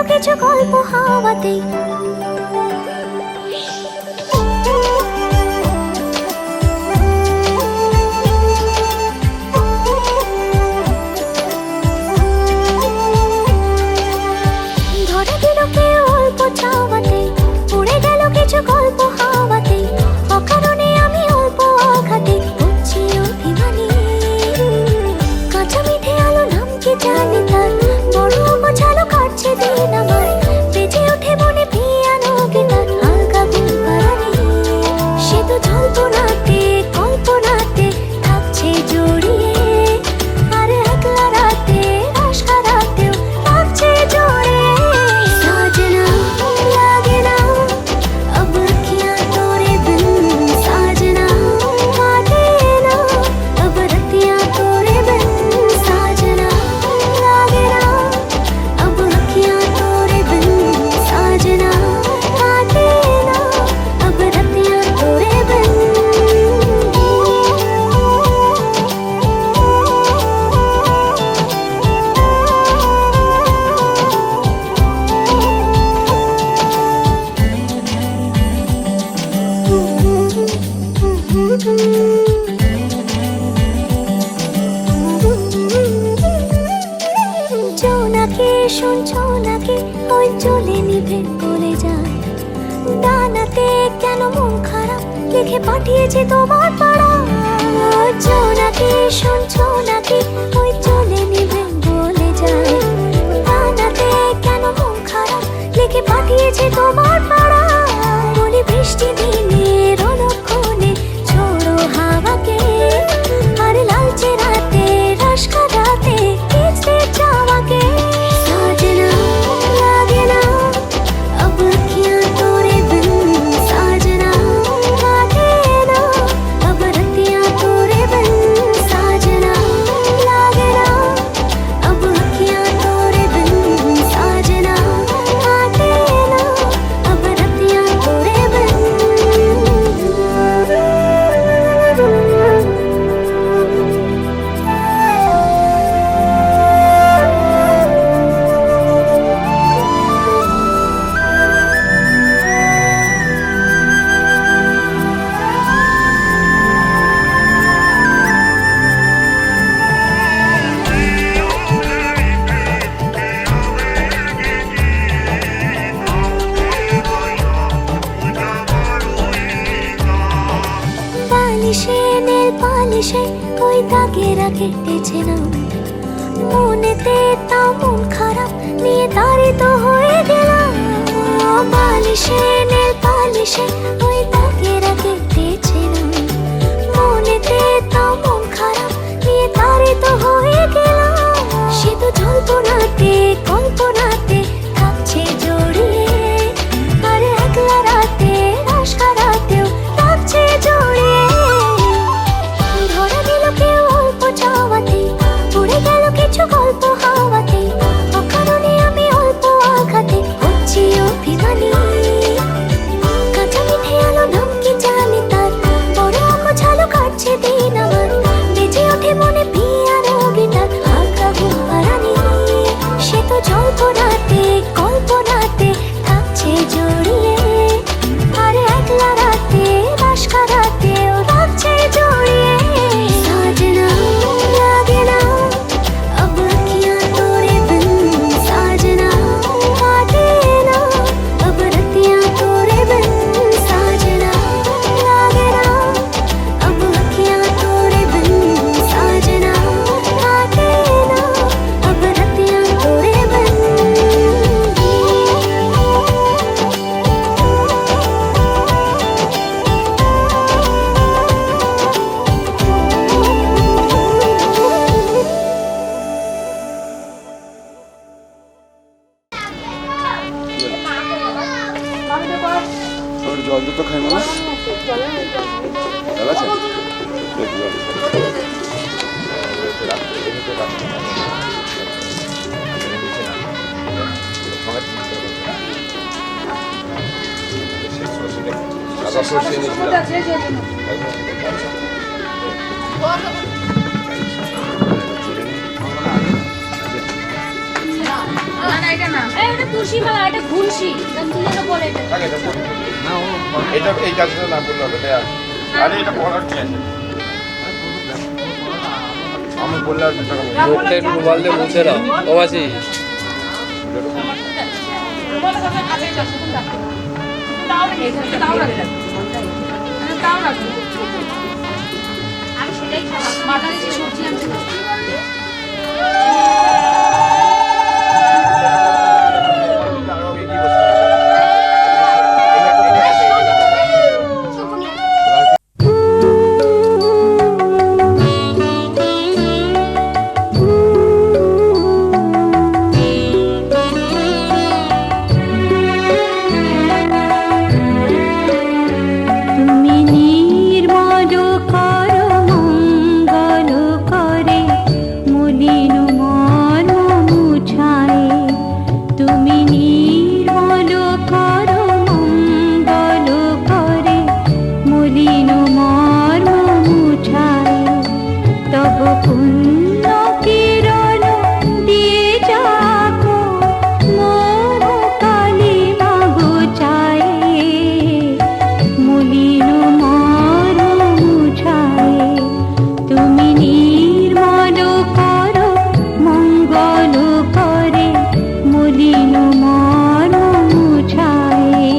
কিছু গল্প হাওয়াতেই। ধরে দিল কেউ অল্প চাওয়াতেই, উড়ে গেল কিছু গল্প হাওয়াতেই। অকারণে আমি অল্প আঘাতে হচ্ছি অভিমানী। কাঁচা মিঠে আলো নাম কি জানি তার, বড় গোছালো কাটছে দিন আমার। বেজে ওঠে মনে পিয়ানো গিটার, হালকা ঘুম পাড়ানি। সে তো জল্পনাতে কল্পনাতে থাকছে জড়িয়ে, আর একলা রাতে রাশ কাটাতেও থাকছে জড়িয়ে। সাজনা লাগে না अब अखियां तोरे बिन, साजना काटे ना अब रतियां तोरे बिन। साजना लागे ना अब अखियां तोरे बिन, साजना काटे ना अब रतियां तोरे बिन। জোনাকি শুনছো নাকি ওই চলে নিভে গলে যায়। ডানাতে কেন মন খারাপ লিখে পাঠিয়েছে তোমার পাড়া। জোনাকি শুনছো নাকি ওই চলে নিভে গলে যায়। ডানাতে কেন মন খারাপ লিখে পাঠিয়েছে তোমার পাড়া। বলি বৃষ্টি দিনের অলক্ষণে ছোড়ো হাওয়াকে, আর লালচে রাতে রাশ কাটাতে কিচতে চাওয়াকে। साजना लागे ना अब अखियां तोरे बिन, साजना काटे ना अब रतियां तोरे बिन। साजना लागे ना अब अखियां तोरे बिन, साजना काटे ना अब रतियां तोरे बिन। পালিশে নীল পালিশে ওই দাগেরা কেটেছে না মনেতে, তাও মন খারাপ নিয়ে তাড়িত হয়ে গেলাম। পালিশে নীল পালিশে ওই দাগেরা কেটেছে না মনেতে, তাও মন খারাপ নিয়ে তাড়িত হয়ে গেলাম। সে তো জল্পনাতে কল্পনাতে থাকছে জড়িয়ে, আর একলা রাতে রাশ কাটাতেও থাকছে জড়িয়ে। ধরে দিল কেউ অল্প চাওয়াতেই, উড়ে গেল কিছু গল্প হাওয়াতেই। অকারণে আমি অল্প আঘাতে হচ্ছি অভিমানী। কাঁচা মিঠে আলো নাম কি জানি তার, বড় গোছালো কাটছে দিন আমার। বেজে ওঠে মনে পিয়ানো গিটার, হালকা ঘুম পাড়ানি। সে তো জল্পনাতে কল্পনাতে থাকছে জড়িয়ে, আর একলা রাতে রাশ কাটাতেও থাকছে জড়িয়ে। साजना लागे ना अब अखियां तोरे बिन, साजना काटे ना अब रतियां तोरे बिन। साजना लागे ना अब अखियां तोरे बिन, साजना काटे ना अब रतियां तोरे बिन। জল তো খাই মানে আছে না এটা না এই ওটা তুলসী মালা এটা ঘুলসি তুলে তো বলে এটা আগে এটা বলি। এটা এই কাজটা না বললে হবে না। আরে এটা পড়ার কি আছে? আমি বললে আর টাকা বলবো। মুখটা একটু মোবাইল দিয়ে মুছে দাও ও বাসি আমি সেটাই খারাপ মাথায় যে সবজি আনছে তুমি নির্মল করো মঙ্গল করে মলিন মন মুছায়ে তুমি নির্মল করো মঙ্গল করে মলিন মন মুছায়ে তব পুণ্য কিরণ দিয়ে যাকো মোহ কালিমা গোচায়ে মলিন মন মুছায়ে তুমি নির্মল করো মঙ্গল করে মলিন মন মুছায়ে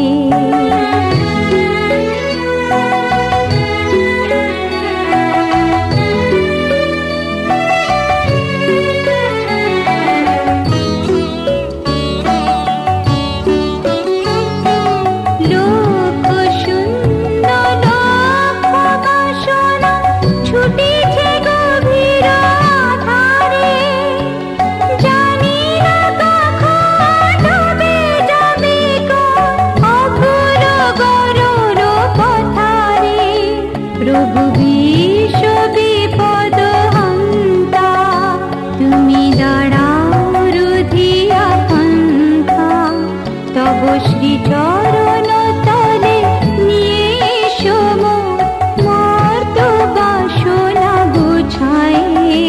লোক শূন্য লোক বাসনা ছুটেছে গভীর আধারে জানি না কখন ডুবে যাবে অপুর গরুর পথারে প্রভু বিশ্ব বিপদ হন্তা তুমি দাঁড়াও রুধিয়া পন্থা তব শ্রীচরণ তলে নিয়ে এসো মর্ত বাসনা গুছায়ে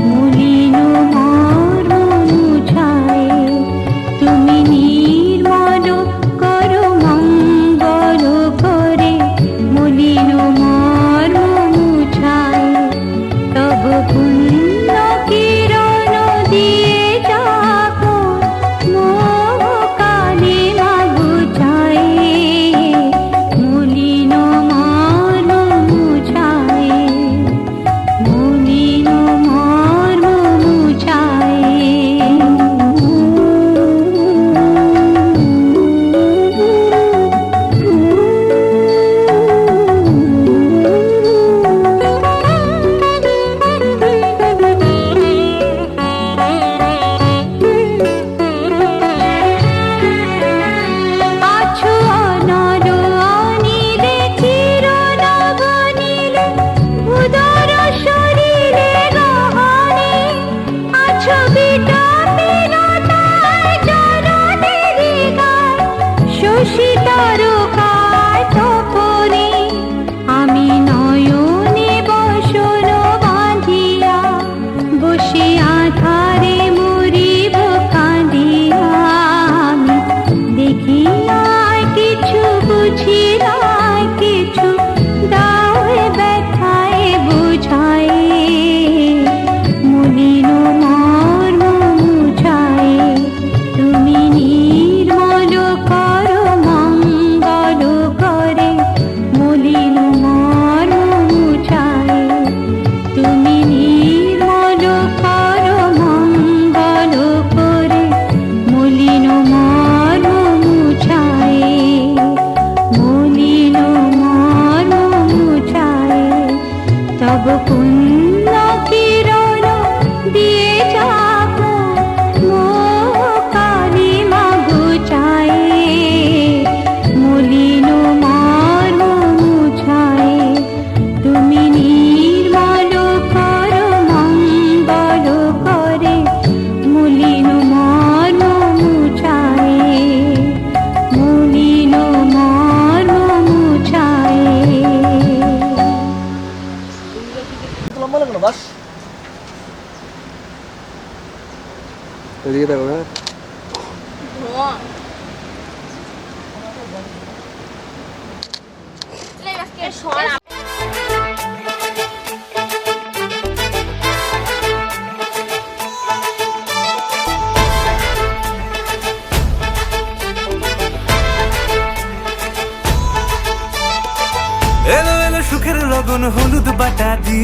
মলিন মন মুছায়ে তুমি নির্মল করো মঙ্গল করে মলিন মন মুছায়ে তব পুণ্য কিরণ দিয়ে যাকো মোহ কালিমা গুছায়ে মলিন মন মুছায়ে মলিন মন আছো অনর অনিলে চির নবনীলে উদর শরীরে গহনে আছো বিটপিনতায় জননেরি গায় শশী তারকায় তপনে আমি নয়নে বসন বাঁধিয়া বসে আধারে মরিব কাঁদিয়া আমি দেখি নাই কিছু বুঝি নাই কিছু দাও ব্যথায় বুঝায়ে মলিন মন মুছায়ে তুমি নির্মল করো মঙ্গল করে মলিন মন মুছায়ে তুমি নির্মল করো মঙ্গল করে মলিন মন মুছায়ে মলিন মন মুছায়ে তব পুণ্য কিরণ দিয়ে যাকো মোহ কালিমা গুছায়ে মলিন মন মুছায়ে তুমি নির্মল করো মঙ্গল করে মলিন মন মুছায়ে মলিন মন মুছায়ে এদিকে দেখো হ্যাঁ এলো এলো সুখের লগন হলুদ বাটা দি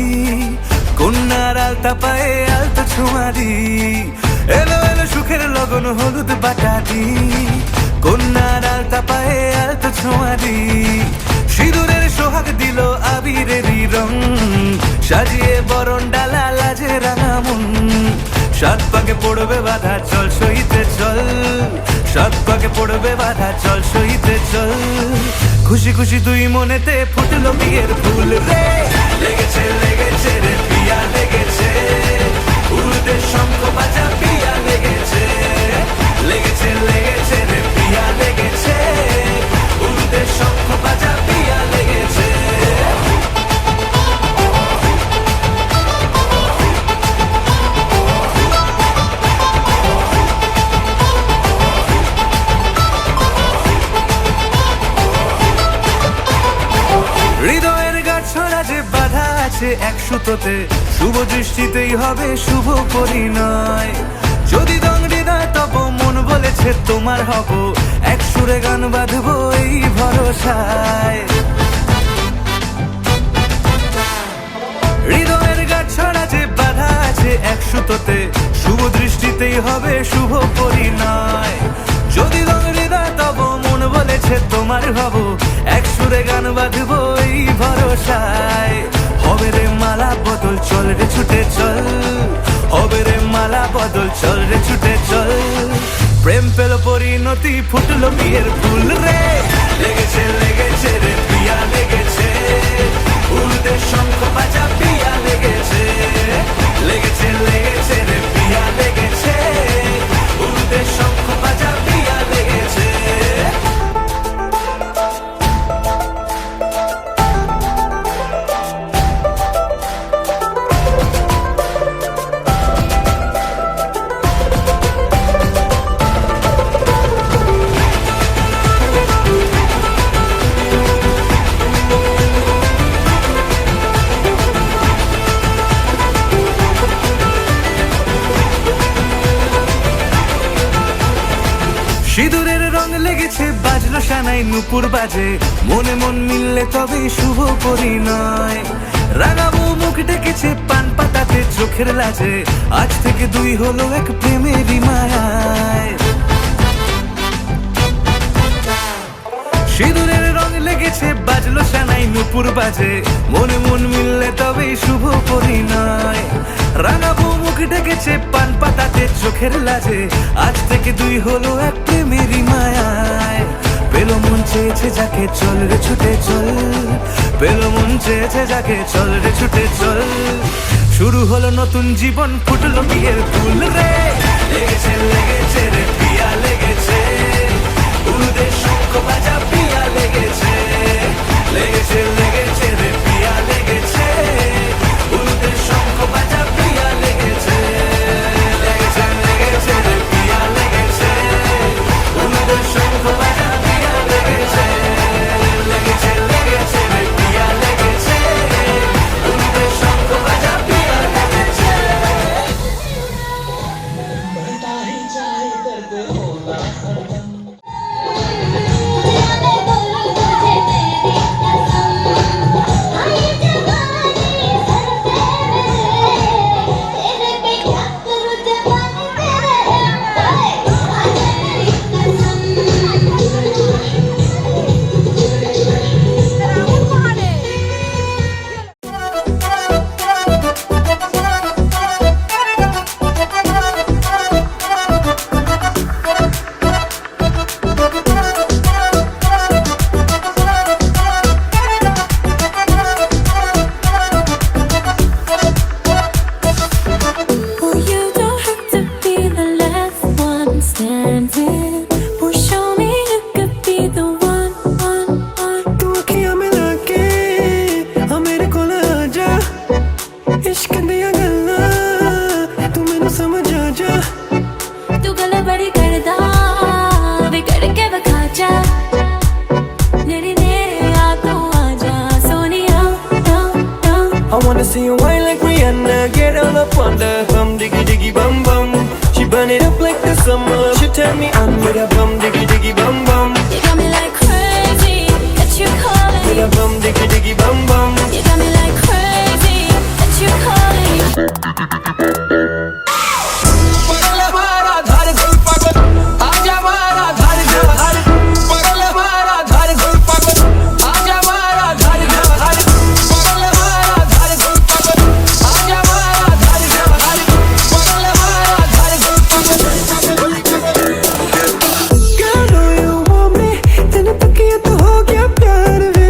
কন্যার আলতা পায়ে আলতা ছোঁয়া দি এলো এলো সুখের লগন হলুদ বাটা দি কন্যার আলতা পায়ে আলতা ছোঁয়া দি সিঁদুরের সোহাগ দিল আবিরেরই রং সাজিয়ে বরণ ডালা লাজে রাঙা মন সাত পাকে পড়বে বাধা চল সইতে চল সাত পাকে পড়বে বাধা চল সইতে চল খুশি খুশি দুই মনেতে ফুটলো বিয়ের ফুল রে লেগেছে লেগেছে রে পিয়া লেগেছে উড়তে শঙ্খ বাজা পিয়া লেগেছে লেগেছে লেগেছে রে পিয়া লেগেছে উড়তে শঙ্খ বাজা পিয়া লেগেছে হৃদয়ের গাছড়া যে বাধা আছে এক সুতোতে শুভ দৃষ্টিতেই হবে শুভ পরিণয় যদি দংড়ি না তব মন বলেছে তোমার হব এক সুরে গান বাঁধবো এই ভরসায় হৃদয়ের গাছড়া যে বাধা আছে এক সুতোতে শুভ দৃষ্টিতেই হবে শুভ পরিণয় যদি দংড়ি না তব মন বলেছে তোমার হব এক সুরে গান বাঁধবো এই ভরসায় হবে রে মালা বদল চল রে ছুটে চল হবে রে মালা বদল চল রে ছুটে চল প্রেম পেল পরিণতি ফুটলো বিয়ের ফুল রে লেগেছে লেগেছে রে পিয়া লেগেছে উড়তে শঙ্খ বাজা পিয়া লেগেছে লেগেছে লেগেছে রে পিয়া লেগেছে উড়তে শঙ্খ বাজা পিয়া লেগেছে সিঁদুরের রং লেগেছে বাজলো সানাই নুপুর বাজে মনে মন মিললে তবে শুভ পরিণয় রাঙাবো মুখ ডেকেছে পান পাতাতে চোখের লাজে আজ থেকে দুই হলো এক প্রেমেরই মায়ায় সিঁদুরের রং লেগেছে বাজলো সানাই নুপুর বাজে মনে মন মিললে তবে শুভ পরিণয় রাঙাবো মুখ ডেকেছে পান পাতাতে চোখের লাজে আজ থেকে দুই হলো এক প্রেমেরই মায়ায় পেলো মন চেয়েছে যাকে চল রে ছুটে চল পেলো মন চেয়েছে যাকে চল রে ছুটে চল শুরু হলো নতুন জীবন ফুটলো বিয়ের ফুল রে লেগেছে লেগেছে রে পিয়া লেগেছে উড়তে শঙ্খ বাজা পিয়া লেগেছে লেগেছে লেগেছে রে পিয়া লেগেছে উড়তে শঙ্খ বাজা পিয়া লেগেছে লেগেছে লেগেছে রে পিয়া লেগেছে উড়তে শঙ্খ বাজা পিয়া লেগেছে লেগেছে লেগেছে রে পিয়া লেগেছে উড়তে শঙ্খ বাজা পিয়া লেগেছে इश्क दिया गल्ला तू मैनू समझ आ जा तू गल्ला बड़ी करदा see you whine like Rihanna, get all up on the hum, diggy diggy bum bum. She burn it up like the summer. She turn me on with a bum, diggy diggy bum bum. You got me like crazy, that you calling With me. a bum, diggy diggy bum bum. You got me like crazy, that you calling me. पगला मारा धार गुल पागल, आजा मारा धार धार. पगला मारा धार गुल पागल, आजा मारा धार धार. पगला मारा धार गुल पागल, आजा मारा धार धार. पगला मारा धार गुल पागल. Girl, know you want me, तेनू तकिया तो हो गया प्यार वे.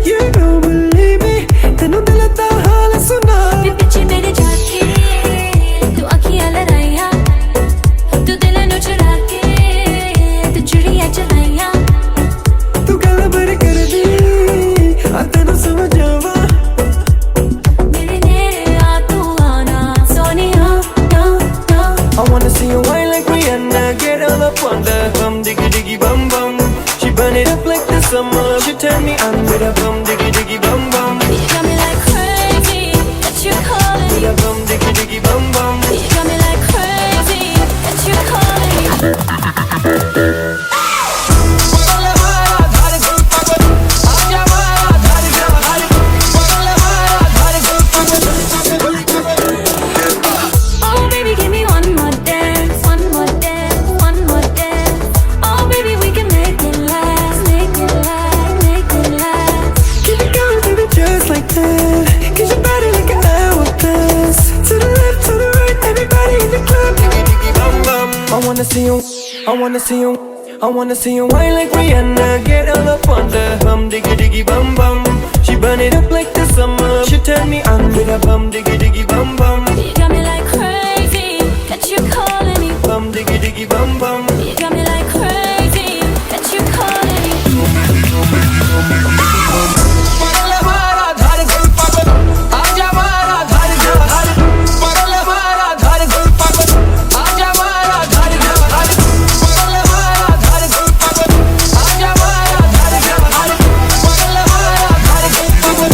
You don't believe me, तेनू दिल दा हाल सुना. पीछे मेरे जाके तू अखियां लड़ाइया, तू दिल नु चुरा के तू चुड़िया चलाइया. तू गल भर कर दी, आ तेनू समझ आवा. मेरे नेड़े आ तू आना सोनिया, ना ना. I wanna see you whine like Rihanna, get all up on the hum, diggy diggy bum bum. She burn it up like the summer. She turn me on with a bum, diggy diggy bum bum. You got me like crazy, that you calling With me. a bum, diggy diggy bum bum. You got me like crazy, that you calling me. पगला मारा धार गुल पागल, आजा मारा धार धार. पगला मारा धार गुल पागल. Oh baby, give me one more dance, one more dance, one more dance. Oh baby, we can make it last, make it last, make it last. Keep it going, baby, just like that. 'Cause your body like an hourglass. To the left, to the right, everybody in the club. Diggy diggy bum bum. I wanna see you, I wanna see you, I wanna see you whine like Rihanna, get all up on the hum, diggy diggy bum bum. She burn it up like the summer. She turn me on with a bum, diggy diggy bum bum. You got me like crazy, that you calling me. Bum, diggy diggy bum bum. You got me like crazy, that you calling me. पगला मारा धार गुल पागल, आजा मारा धार धार. पगला मारा धार गुल पागल, आजा मारा धार धार. पगला मारा धार गुल पागल, आजा मारा धार धार. पगला मारा धार गुल पागल.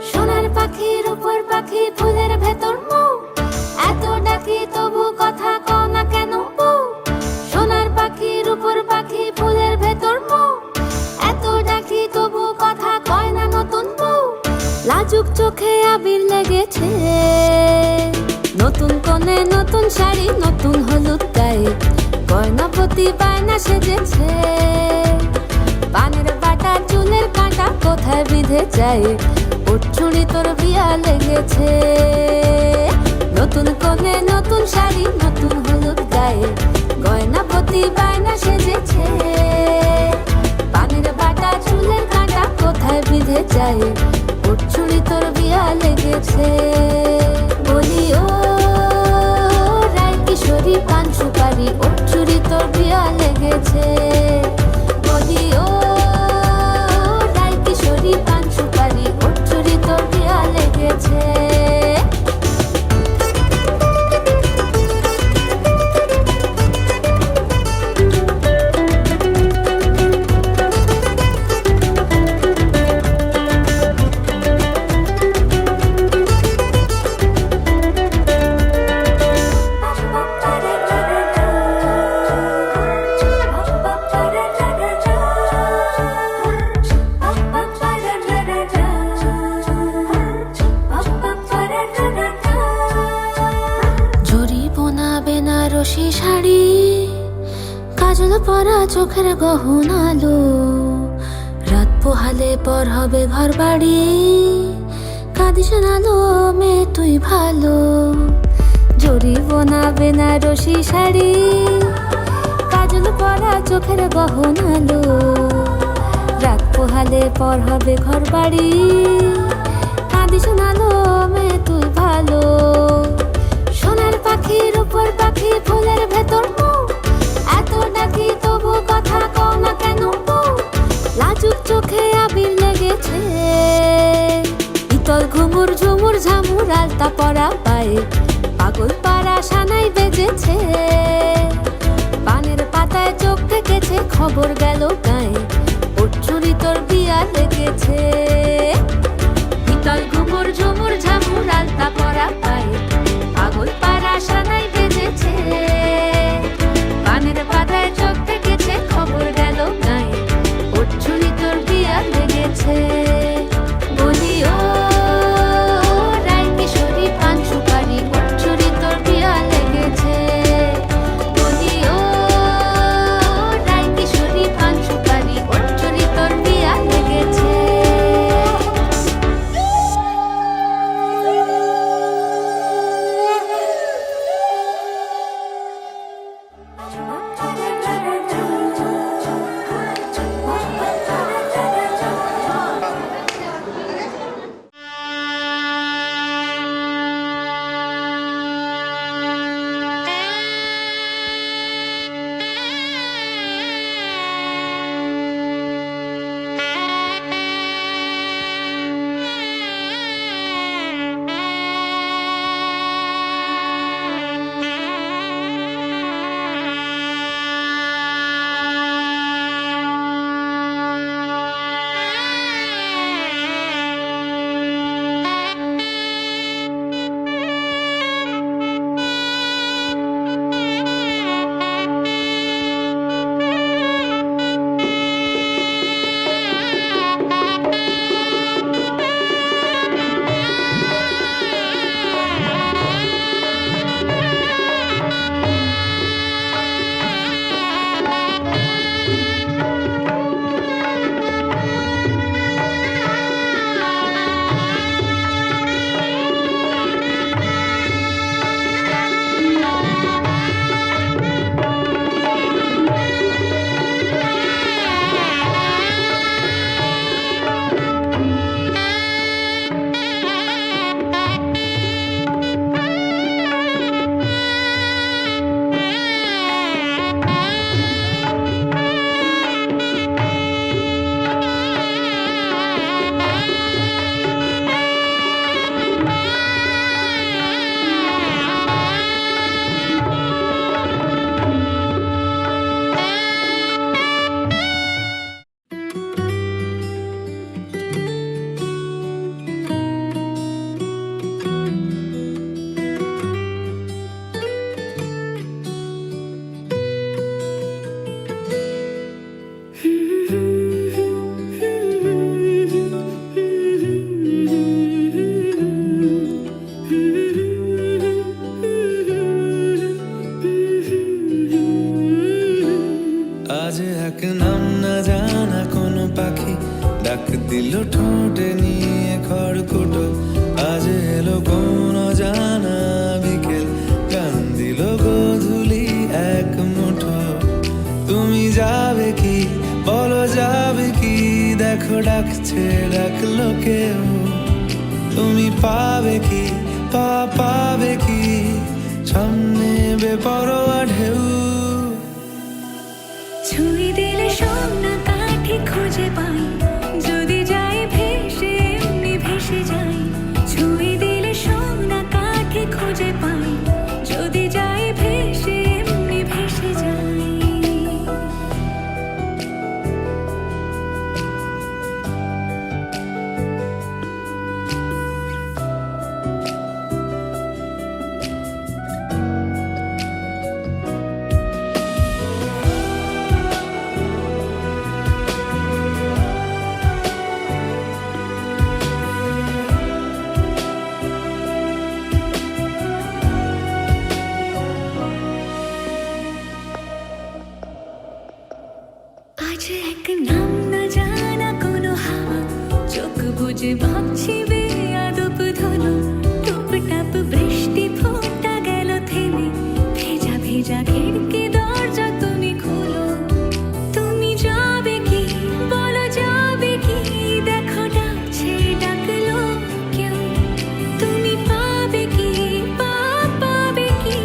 সোনার পাখির উপর পাখি ফুলের ভেতর মৌ, এত ডাকি তবু কথা কও না কেন বউ? সোনার পাখির উপর পাখি ফুলের ভেতর মৌ, এত ডাকি তবু কথা কয় না নতুন বউ। লাজুক চোখে আবির লেগেছে, নতুন কোণে নতুন শাড়ি, নতুন হলুদ গায়ে, গয়না প্রতি বায়না সেজেছে। পানের বাটা চুলের কাঁটা কোথায় বিঁধে যায়, উঠছুড়ি তোর বিয়া লেগেছে। নতুন কোণে নতুন শাড়ি, নতুন হলুদ গায়ে, গয়না প্রতি বায়না সেজেছে। পানের বাটা চুলের কাঁটা কোথায় বিঁধে যায়, উঠছুড়ি তোর বিয়া লেগেছে। বলি ও রায় কিশোরী পান সুপারি, উঠছুড়ি তোর বিয়া লেগেছে। বলি ও রায় কিশোরী পান সুপারি, উঠছুড়ি তোর বিয়া লেগেছে। পরা চোখের গহনালো, রাত পোহালে পর হবে ঘর বাড়ি। কাঁদিস নালো মেয়ে তুই ভালো, জরিবনা বেনারসি শাড়ি। কাজল পরা চোখের গহনালো, রাত পোহালে পর হবে ঘর বাড়ি। কাঁদিস নালো মেয়ে তুই ভালো। সোনার পাখির উপর পাখি ফুলের ভেতর মুখ, এত ডাকি তবু কথা কও না কেন বউ? লাজুক চোখে আবির লেগেছে, ইতল ঘুমুর ঝুমুর ঝামুর আলতা পরা পায়ে, পাগল পাড়া সানাই বেজেছে। পানের পাতায় চোখ থেকেছে, খবর গেল গায়ে, ওর চুরি তোর বিয়া লেগেছে। ইতল ঘুমুর ঝুমুর ঝামুর আলতা পরা পায়ে, পাগল পাড়া সানাই বেজেছে। পানের পাতায় চোখ থেকেছে, খবর গেল গায়ে, ওর চুরি তোর বিয়া লেগেছে। বলি ও রায় কিশোরী পান সুপারি, ওর চুরি তোর বিয়া লেগেছে। বলি ও রায় কিশোরী পান সুপারি, ওর চুরি তোর বিয়া লেগেছে। আজ এক নাম না জানা কোনো পাখি ডাক দিল ঠোঁটে নিয়ে খড়কুটো। আজ এলো কোন জানা বিকেল, গান দিল গোধূলি এক মুঠো। তুমি যাবে কি বলো যাবে কি, দেখো ডাকছে ডাকলো কেউ। তুমি পাবে কি পাবে কি, সামনে বেপরোয়া ঢেউ। ছুঁই দিলে সোনা কাঠি খুঁজে পাই, যদি যাই ভেসে এমনি ভেসে যাই। ছুঁই দিলে সোনা কাঠি খুঁজে পাই, যদি যাই ভেসে এমনি ভেসে যাই। আজ এক নাম না জানা কোনো হাওয়া চোখ বুঝে ভাবছি বেয়াদব ধনু টুপটাপ বৃষ্টি ফোঁটা গেল থেমে ভেজা ভেজা খিড়কি দরজা তুমি খোলো তুমি যাবে কি বলো যাবে কি দেখো ডাকছে ডাকলো কেউ তুমি পাবে কি পাবে কি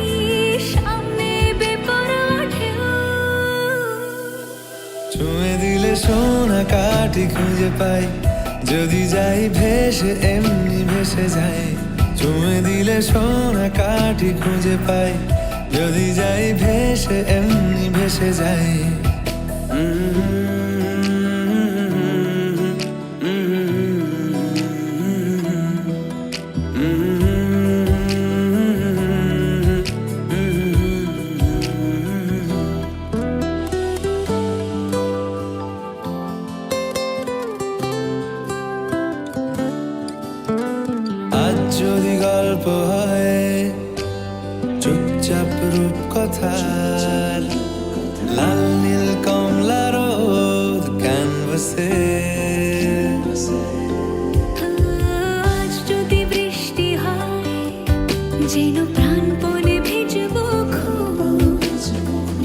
সামনে বেপরোয়া ঢেউ ছুঁয়ে দিলে সোনা কাঠি খুঁজে পাই যদি যাই ভেসে এমনি ভেসে যাই ছুঁয়ে দিলে সোনা কাঠি খুঁজে পাই যদি যাই ভেসে এমনি ভেসে যাই আজ যদি গল্প হয় চুপচাপ রূপ কথার লাল নীল কমলা রোদ ক্যানভাসে আজ যদি বৃষ্টি হয় যেন প্রাণপণে ভিজবো খোঁজ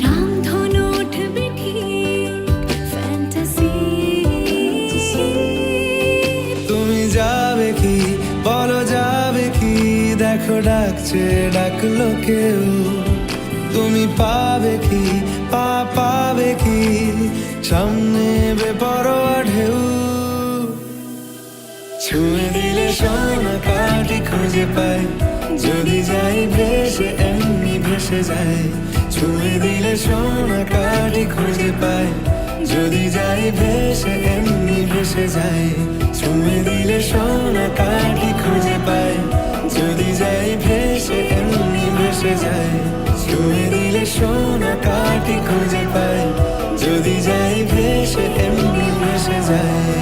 রামধনু উঠবে ঠিক ফ্যান্টাসি তুমি যাবে কি বলো যাবে কি দেখো ডাকছে ডাকলো কেউ তুমি পাবে কি পাবে কি সামনে বেপরোয়া ঢেউ ছুঁয়ে দিলে সোনা কাঠি খুঁজে পাই যদি যাই ভেসে এমনি ভেসে যাই ছুঁয়ে দিলে সোনা কাঠি খুঁজে পাই যদি যাই ভেসে এমনি ভেসে যাই ছুঁয়ে দিলে সোনা কাঠি খুঁজে পাই যদি যাই ভেসে এমনি ভেসে যাই ছুঁয়ে দিলে সোনা কাঠি খুঁজে পাই যদি যাই ভেসে এমনি ভেসে যাই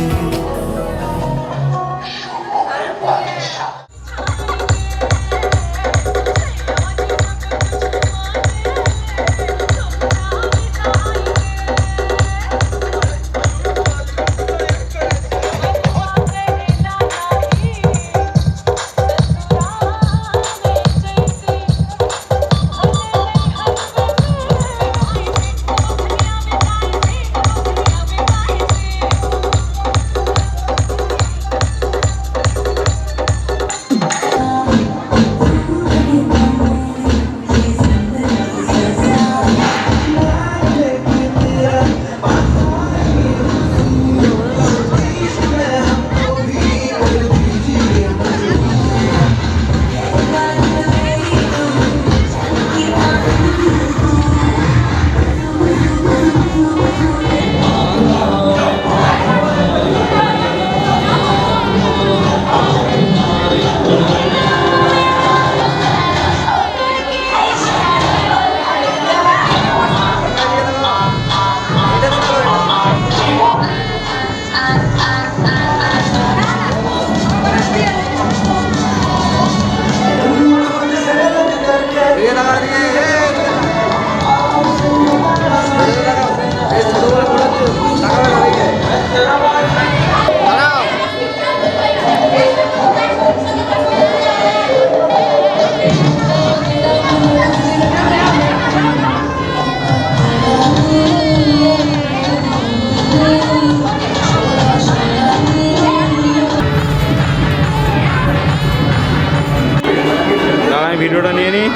ভিডিওটা নিয়ে নিই।